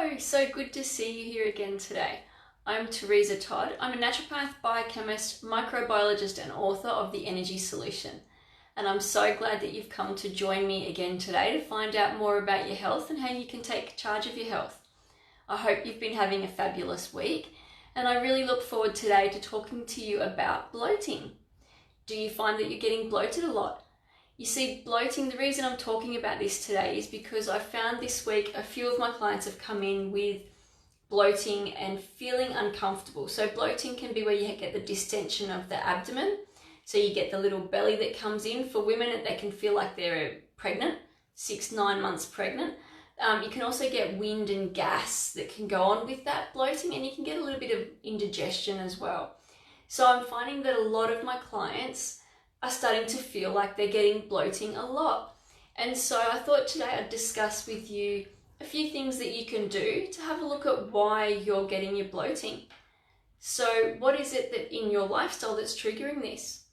Hello, so good to see you here again today. I'm Teresa Todd. I'm a naturopath, biochemist, microbiologist and author of The Energy Solution. And I'm so glad that you've come to join me again today to find out more about your health and how you can take charge of your health. I hope you've been having a fabulous week and I really look forward today to talking to you about bloating. Do you find that you're getting bloated a lot? You see, bloating, the reason I'm talking about this today is because I found this week a few of my clients have come in with bloating and feeling uncomfortable. So bloating can be where you get the distension of the abdomen. So you get the little belly that comes in. For women, they can feel like they're pregnant, 6-9 months pregnant. You can also get wind and gas that can go on with that bloating, and you can get a little bit of indigestion as well. So I'm finding that a lot of my clients are starting to feel like they're getting bloating a lot. And so I thought today I'd discuss with you a few things that you can do to have a look at why you're getting your bloating. So what is it that in your lifestyle that's triggering this?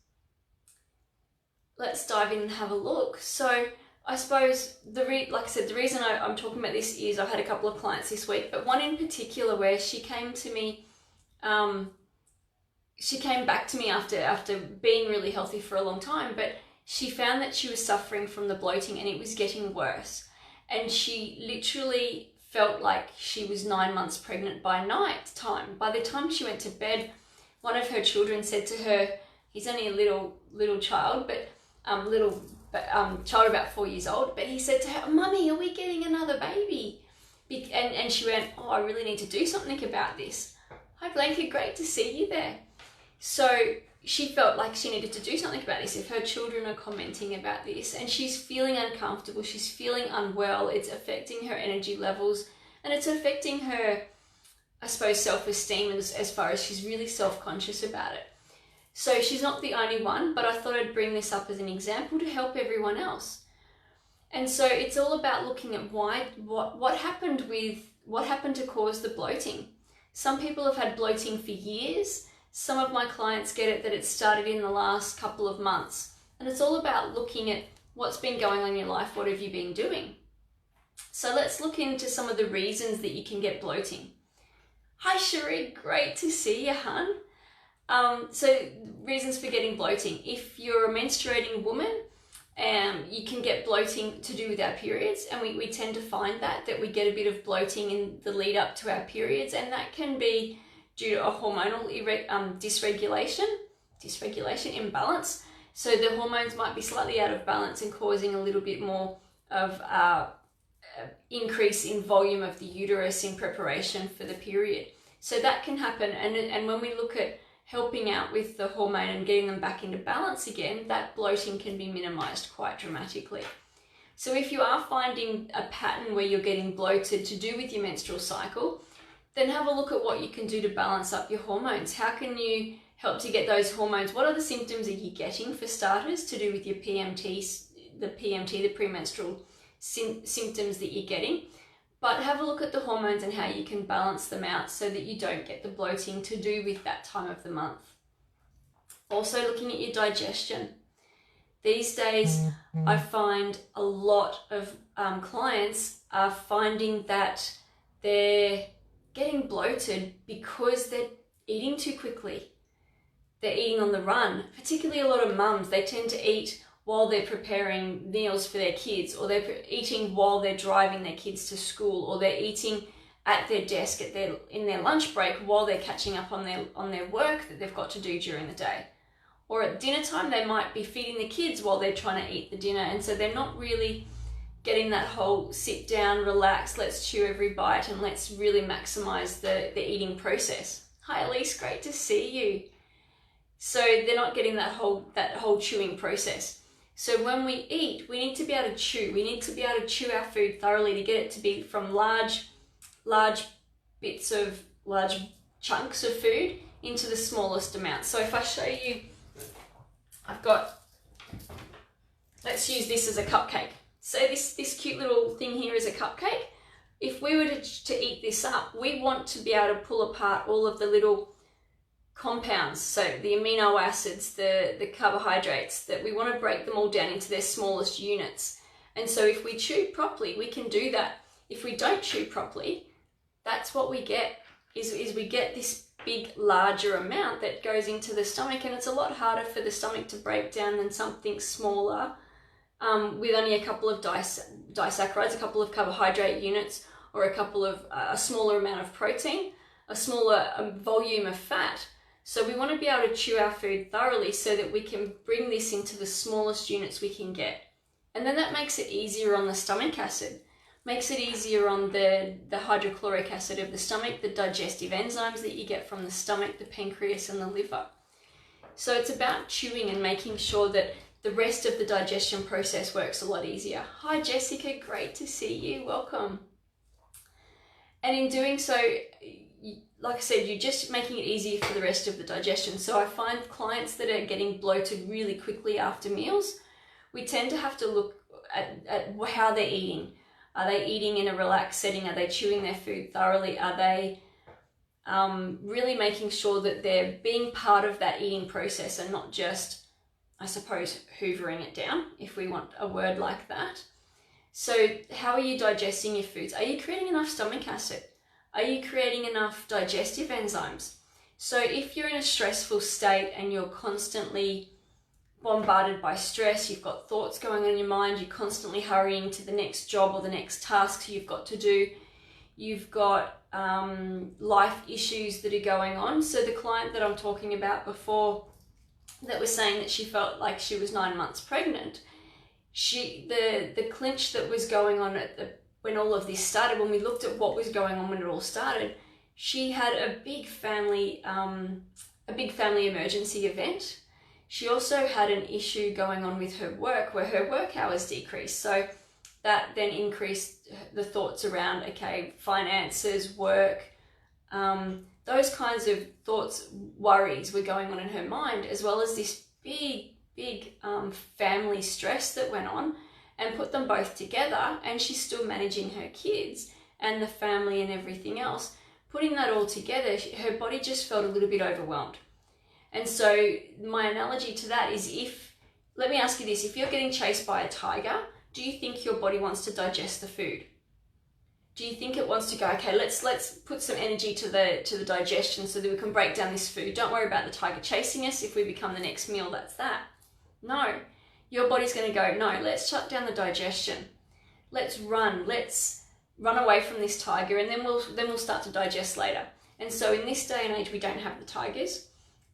Let's dive in and have a look. So I suppose, like I said, the reason I'm talking about this is I've had a couple of clients this week, but one in particular where she came to me, she came back to me after being really healthy for a long time, but she found that she was suffering from the bloating and it was getting worse. And she literally felt like she was 9 months pregnant by night time. By the time she went to bed, one of her children said to her, he's only a little child, but child about 4 years old, but he said to her, "Mummy, are we getting another baby?" And she went, "Oh, I really need to do something about this." "Hi Blanca, great to see you there." So she felt like she needed to do something about this if her children are commenting about this, and she's feeling uncomfortable, she's feeling unwell, it's affecting her energy levels and it's affecting her, I suppose, self-esteem as far as she's really self-conscious about it. So she's not the only one, but I thought I'd bring this up as an example to help everyone else. And so it's all about looking at what happened to cause the bloating. Some people have had bloating for years. Some of my clients get it that it started in the last couple of months. And it's all about looking at what's been going on in your life, what have you been doing? So let's look into some of the reasons that you can get bloating. Hi Cherie, great to see you, hun. So reasons for getting bloating. If you're a menstruating woman, you can get bloating to do with our periods, and we tend to find that we get a bit of bloating in the lead up to our periods, and that can be due to a hormonal dysregulation, imbalance. So the hormones might be slightly out of balance and causing a little bit more of increase in volume of the uterus in preparation for the period. So that can happen, and when we look at helping out with the hormone and getting them back into balance again, that bloating can be minimized quite dramatically. So if you are finding a pattern where you're getting bloated to do with your menstrual cycle, then have a look at what you can do to balance up your hormones. How can you help to get those hormones? What are the symptoms are you getting, for starters, to do with your the premenstrual symptoms that you're getting? But have a look at the hormones and how you can balance them out so that you don't get the bloating to do with that time of the month. Also looking at your digestion. These days, I find a lot of clients are finding that they're getting bloated because they're eating too quickly. They're eating on the run. Particularly a lot of mums, they tend to eat while they're preparing meals for their kids, or they're eating while they're driving their kids to school, or they're eating at their desk in their lunch break while they're catching up on their work that they've got to do during the day. Or at dinner time, they might be feeding the kids while they're trying to eat the dinner, and so they're not really getting that whole sit down, relax, let's chew every bite and let's really maximize the eating process. Hi Elise, great to see you. So they're not getting that whole chewing process. So when we eat, we need to be able to chew. We need to be able to chew our food thoroughly to get it to be from large chunks of food into the smallest amount. So if I show you, let's use this as a cupcake. So this cute little thing here is a cupcake. If we were to eat this up, we want to be able to pull apart all of the little compounds, so the amino acids, the carbohydrates, that we want to break them all down into their smallest units. And so if we chew properly, we can do that. If we don't chew properly, that's what we get, is we get this big, larger amount that goes into the stomach, and it's a lot harder for the stomach to break down than something smaller, with only a couple of disaccharides, a couple of carbohydrate units, or a smaller amount of protein, a smaller volume of fat. So we want to be able to chew our food thoroughly so that we can bring this into the smallest units we can get. And then that makes it easier on the stomach acid, makes it easier on the hydrochloric acid of the stomach, the digestive enzymes that you get from the stomach, the pancreas and the liver. So it's about chewing and making sure that the rest of the digestion process works a lot easier. Hi Jessica, great to see you, welcome. And in doing so, like I said, you're just making it easier for the rest of the digestion. So I find clients that are getting bloated really quickly after meals, we tend to have to look at how they're eating. Are they eating in a relaxed setting? Are they chewing their food thoroughly? Are they really making sure that they're being part of that eating process and not just, I suppose, hoovering it down, if we want a word like that? So how are you digesting your foods? Are you creating enough stomach acid? Are you creating enough digestive enzymes? So if you're in a stressful state and you're constantly bombarded by stress, you've got thoughts going on in your mind, you're constantly hurrying to the next job or the next tasks you've got to do, you've got life issues that are going on. So the client that I'm talking about before that was saying that she felt like she was 9 months pregnant, the clinch that was going on when all of this started, when we looked at what was going on when it all started, she had a big family emergency event. She also had an issue going on with her work where her work hours decreased. So that then increased the thoughts around, okay, finances, work, those kinds of thoughts, worries were going on in her mind, as well as this big family stress that went on, and put them both together, and she's still managing her kids and the family and everything else. Putting that all together, her body just felt a little bit overwhelmed. And so my analogy to that is, let me ask you this, if you're getting chased by a tiger, do you think your body wants to digest the food? Do you think it wants to go, okay, let's put some energy to the digestion so that we can break down this food. Don't worry about the tiger chasing us. If we become the next meal, that's that. No, your body's going to go, no, let's shut down the digestion. Let's run away from this tiger, and then we'll start to digest later. And so in this day and age, we don't have the tigers,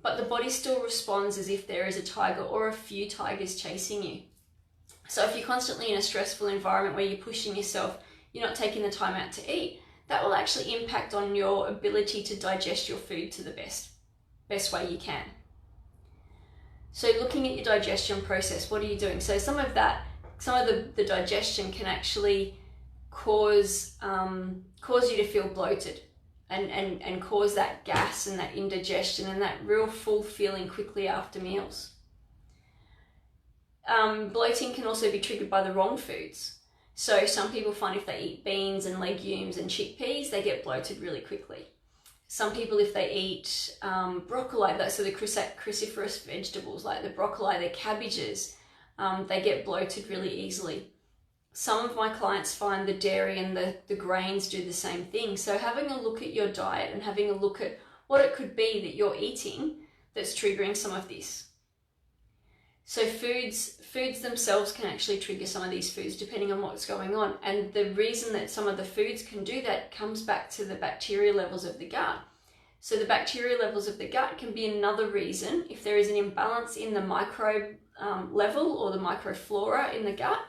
but the body still responds as if there is a tiger or a few tigers chasing you. So if you're constantly in a stressful environment where you're pushing yourself, you're not taking the time out to eat, that will actually impact on your ability to digest your food to the best way you can. So looking at your digestion process, what are you doing? So some of the digestion can actually cause you to feel bloated and cause that gas and that indigestion and that real full feeling quickly after meals. Bloating can also be triggered by the wrong foods. So some people find if they eat beans and legumes and chickpeas, they get bloated really quickly. Some people, if they eat broccoli, so the cruciferous vegetables like the broccoli, the cabbages, they get bloated really easily. Some of my clients find the dairy and the grains do the same thing. So having a look at your diet and having a look at what it could be that you're eating that's triggering some of this. So foods themselves can actually trigger some of these foods depending on what's going on. And the reason that some of the foods can do that comes back to the bacteria levels of the gut. So the bacteria levels of the gut can be another reason. If there is an imbalance in the microbe level or the microflora in the gut,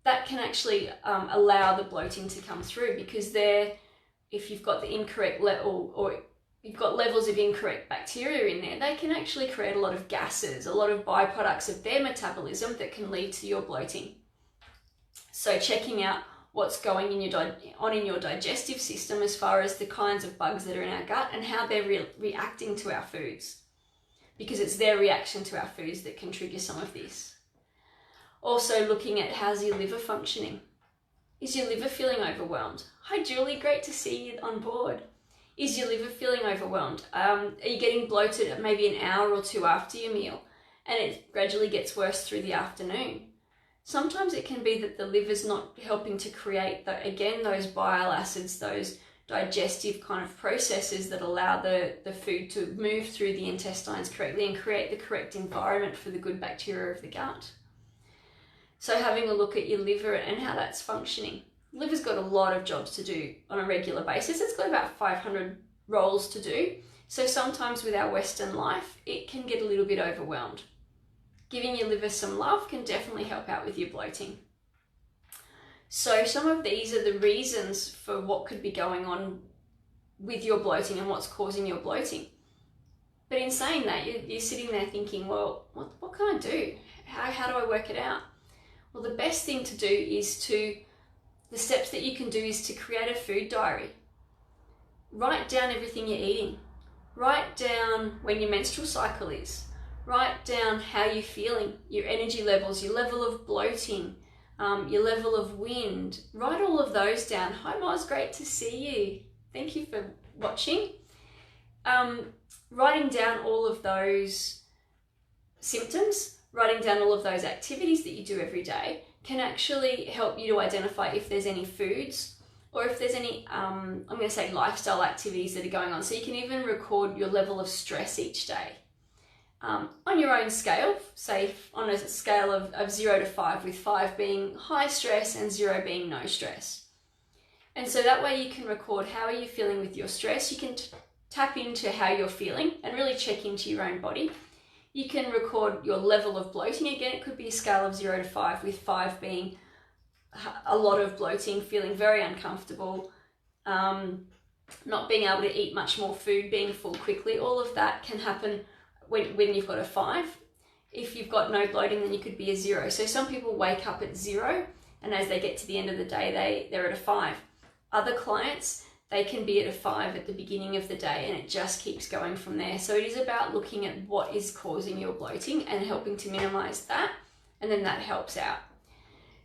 that can actually allow the bloating to come through, because if you've got the incorrect level or you've got levels of incorrect bacteria in there, they can actually create a lot of gases, a lot of byproducts of their metabolism that can lead to your bloating. So checking out what's going in your digestive system as far as the kinds of bugs that are in our gut and how they're reacting to our foods, because it's their reaction to our foods that can trigger some of this. Also looking at how's your liver functioning. Is your liver feeling overwhelmed? Hi Julie, great to see you on board. Is your liver feeling overwhelmed? Are you getting bloated at maybe an hour or two after your meal and it gradually gets worse through the afternoon? Sometimes it can be that the liver's not helping to create, those bile acids, those digestive kind of processes that allow the food to move through the intestines correctly and create the correct environment for the good bacteria of the gut. So having a look at your liver and how that's functioning. Liver's got a lot of jobs to do on a regular basis. It's got about 500 roles to do. So sometimes with our Western life, it can get a little bit overwhelmed. Giving your liver some love can definitely help out with your bloating. So some of these are the reasons for what could be going on with your bloating and what's causing your bloating. But in saying that, you're sitting there thinking, well, what can I do? How do I work it out? Well, the best thing to do is the steps that you can do is to create a food diary. Write down everything you're eating. Write down when your menstrual cycle is. Write down how you're feeling, your energy levels, your level of bloating, your level of wind. Write all of those down. Hi Moz, great to see you. Thank you for watching. Writing down all of those symptoms, writing down all of those activities that you do every day can actually help you to identify if there's any foods or if there's any, I'm going to say lifestyle activities that are going on. So you can even record your level of stress each day. On your own scale, say on a scale of 0 to 5, with 5 being high stress and 0 being no stress. And so that way you can record how are you feeling with your stress. You can tap into how you're feeling and really check into your own body. You can record your level of bloating. Again, it could be a scale of 0 to 5, with 5 being a lot of bloating, feeling very uncomfortable, not being able to eat much more food, being full quickly. All of that can happen when you've got a 5. If you've got no bloating, then you could be a 0. So some people wake up at 0, and as they get to the end of the day, they're at a 5. Other clients, they can be at a 5 at the beginning of the day, and it just keeps going from there. So it is about looking at what is causing your bloating and helping to minimize that, and then that helps out.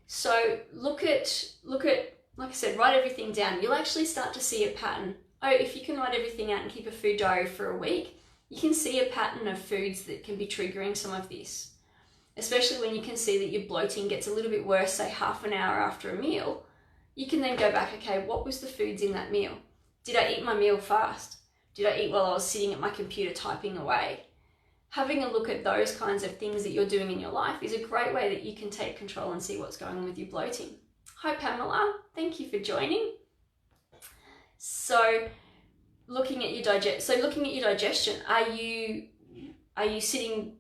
So look at, like I said, write everything down. You'll actually start to see a pattern. Oh, if you can write everything out and keep a food diary for a week, you can see a pattern of foods that can be triggering some of this. Especially when you can see that your bloating gets a little bit worse, say half an hour after a meal. You can then go back, okay, what was the foods in that meal? Did I eat my meal fast? Did I eat while I was sitting at my computer typing away? Having a look at those kinds of things that you're doing in your life is a great way that you can take control and see what's going on with your bloating. Hi Pamela, thank you for joining. So looking at your digestion, are you sitting,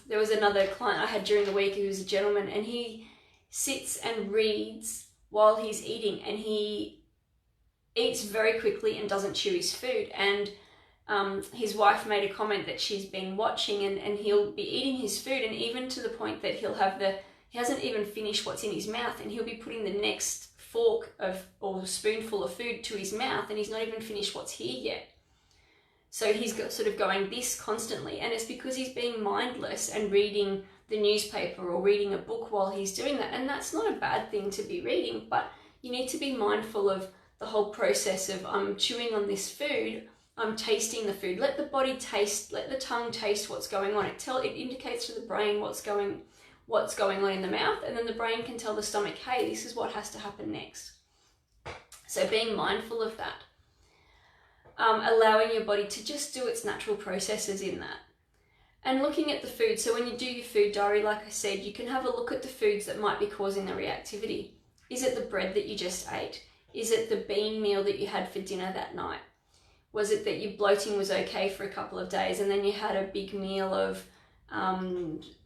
there was another client I had during the week who was a gentleman, and he sits and reads while he's eating, and he eats very quickly and doesn't chew his food. And his wife made a comment that she's been watching, and he'll be eating his food, and even to the point that he hasn't even finished what's in his mouth, and he'll be putting the next fork or spoonful of food to his mouth, and he's not even finished what's here yet. So he's sort of going this constantly, and it's because he's being mindless and reading the newspaper or reading a book while he's doing that. And that's not a bad thing to be reading, but you need to be mindful of the whole process of I'm chewing on this food, I'm tasting the food. Let the body taste, let the tongue taste what's going on. It indicates to the brain what's going on in the mouth, and then the brain can tell the stomach, hey, this is what has to happen next. So being mindful of that, allowing your body to just do its natural processes in that, and looking at the food. So when you do your food diary, like I said, you can have a look at the foods that might be causing the reactivity. Is it the bread that you just ate? Is it the bean meal that you had for dinner that night? Was it that your bloating was okay for a couple of days, and then you had a big meal of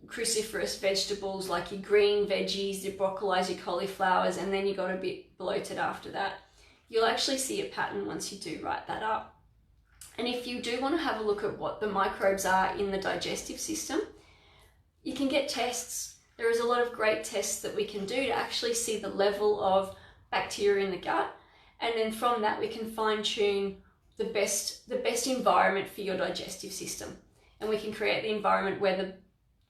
cruciferous vegetables like your green veggies, your broccoli, your cauliflowers, and then you got a bit bloated after that? You'll actually see a pattern once you do write that up. And if you do want to have a look at what the microbes are in the digestive system, you can get tests. There is a lot of great tests that we can do to actually see the level of bacteria in the gut, and then from that we can fine-tune the best environment for your digestive system. And we can create the environment where the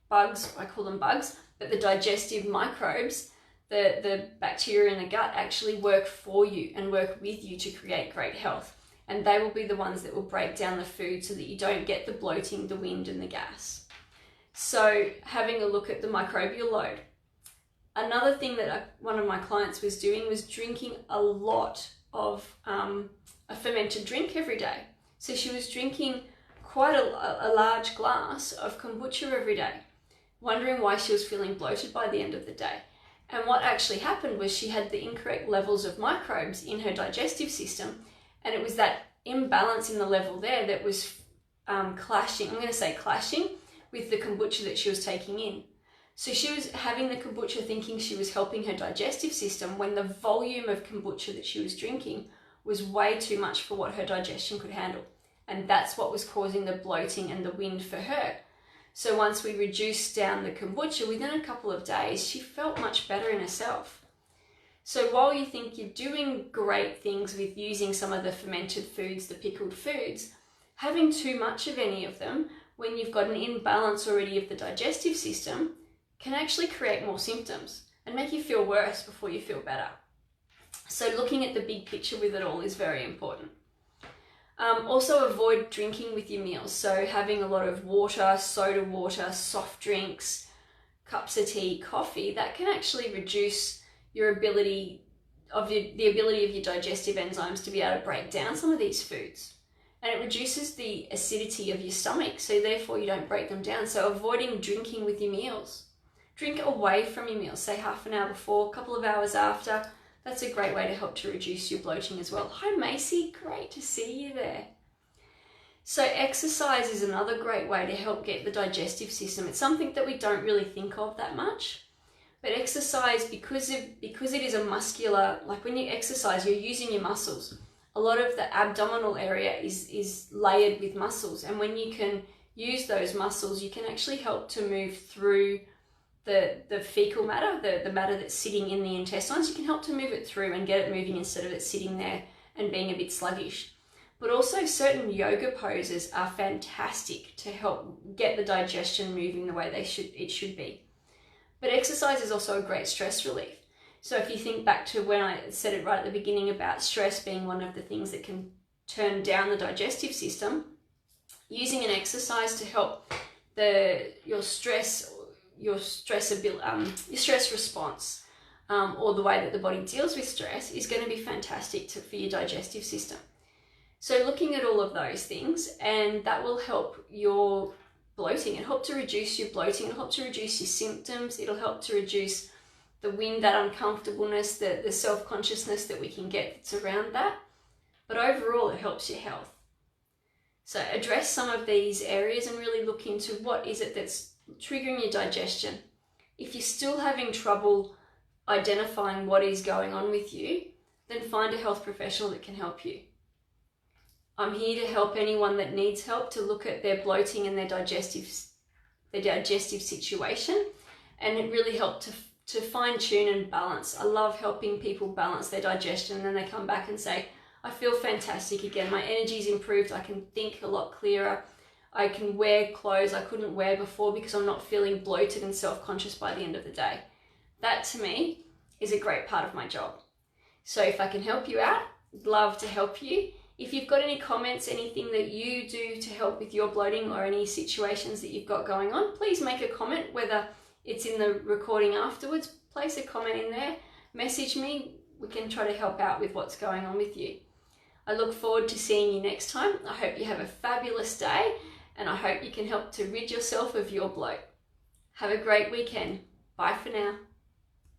bugs, I call them bugs, but the digestive microbes, the bacteria in the gut actually work for you and work with you to create great health. And they will be the ones that will break down the food so that you don't get the bloating, the wind and the gas. So having a look at the microbial load. Another thing that one of my clients was doing was drinking a lot of a fermented drink every day. So she was drinking quite a large glass of kombucha every day, wondering why she was feeling bloated by the end of the day. And what actually happened was she had the incorrect levels of microbes in her digestive system, and it was that imbalance in the level there that was clashing with the kombucha that she was taking in. So she was having the kombucha thinking she was helping her digestive system when the volume of kombucha that she was drinking was way too much for what her digestion could handle. And that's what was causing the bloating and the wind for her. So once we reduced down the kombucha, within a couple of days, she felt much better in herself. So while you think you're doing great things with using some of the fermented foods, the pickled foods, having too much of any of them, when you've got an imbalance already of the digestive system, can actually create more symptoms and make you feel worse before you feel better. So looking at the big picture with it all is very important. Also avoid drinking with your meals. So having a lot of water, soda water, soft drinks, cups of tea, coffee, that can actually reduce your ability of the ability of your digestive enzymes to be able to break down some of these foods. And it reduces the acidity of your stomach, so therefore you don't break them down. So avoiding drinking with your meals. Drink away from your meals, say half an hour before, a couple of hours after. That's a great way to help to reduce your bloating as well. Hi Macy, great to see you there. So exercise is another great way to help get the digestive system. It's something that we don't really think of that much. But exercise, because it is a muscular, like when you exercise, you're using your muscles. A lot of the abdominal area is layered with muscles. And when you can use those muscles, you can actually help to move through the fecal matter, the matter that's sitting in the intestines. You can help to move it through and get it moving instead of it sitting there and being a bit sluggish. But also certain yoga poses are fantastic to help get the digestion moving the way it should be. But exercise is also a great stress relief. So if you think back to when I said it right at the beginning about stress being one of the things that can turn down the digestive system, using an exercise to help your stress response or the way that the body deals with stress is going to be fantastic for your digestive system. So looking at all of those things, and that will help your bloating. It'll help to reduce your bloating. It'll help to reduce your symptoms. It'll help to reduce the wind, that uncomfortableness, the self-consciousness that we can get that's around that. But overall, it helps your health. So address some of these areas and really look into what is it that's triggering your digestion. If you're still having trouble identifying what is going on with you, then find a health professional that can help you. I'm here to help anyone that needs help to look at their bloating and their digestive situation, and it really helped to fine tune and balance. I love helping people balance their digestion, and then they come back and say, I feel fantastic again. My energy's improved. I can think a lot clearer. I can wear clothes I couldn't wear before because I'm not feeling bloated and self-conscious by the end of the day. That to me is a great part of my job. So if I can help you out, I'd love to help you. If you've got any comments, anything that you do to help with your bloating or any situations that you've got going on, please make a comment, whether it's in the recording afterwards. Place a comment in there, message me. We can try to help out with what's going on with you. I look forward to seeing you next time. I hope you have a fabulous day, and I hope you can help to rid yourself of your bloat. Have a great weekend. Bye for now.